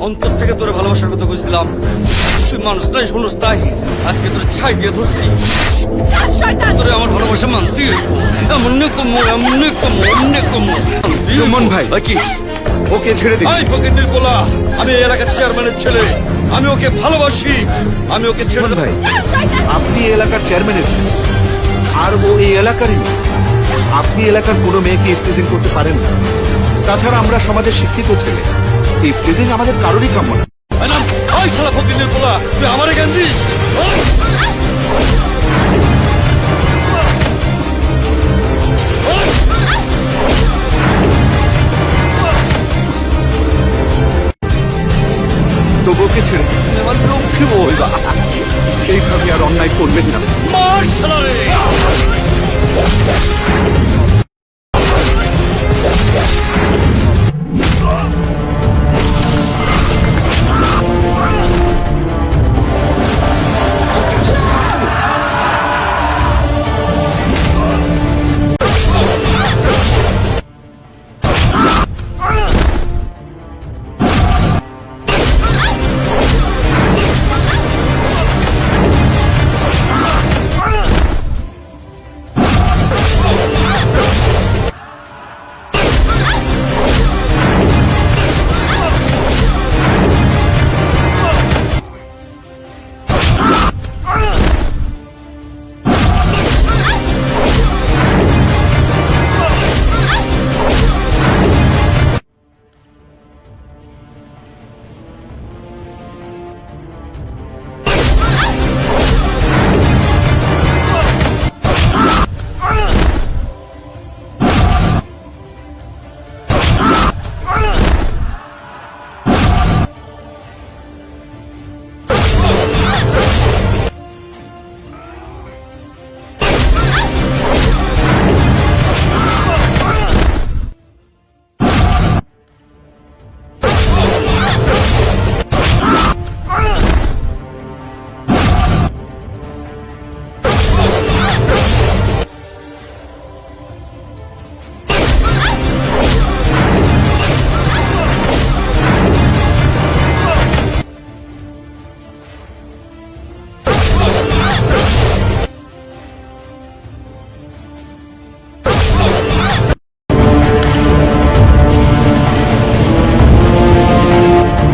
অন্তর থেকে তোরে ভালোবাসার কথা কইছিলাম, তুই মানুষ নাই, শুনুস তাই আজকে তোরে ছাই দিয়ে ধরছি। তোরে আমার ভালোবাসা মানতি এমনি কমো, এমনি কমো, এমনি কমো। সুমন ভাই, কি ওকে ছেড়ে দিন। এই ফকিন্নির পোলা, আমি এই এলাকার চেয়ারম্যানের ছেলে, আমি ওকে ভালোবাসি, আমি ওকে ছেড়ে সুমন দেব। ভাই, আপনি এই এলাকার চেয়ারম্যানের ছেলে, আর ও এই এলাকারই মেয়ে। আপনি এলাকার কোনো মেয়েকে ইফটিজিং করতে পারেন না। তাছাড়া আমরা সমাজের শিক্ষিত ছেলে, ইফটিজিং আমাদের কারোরই কাম্য না। এই নাম, ওই শালা ফকিন্নির পোলা, তুই আমারে জ্ঞান দিস? ওই! ওই! তবু ওকে ছেড়ে দিন। তুমি আমার লক্ষ্মী বউ হইবা। এইভাবে আর অন্যায় করবেন না। মার শালারে!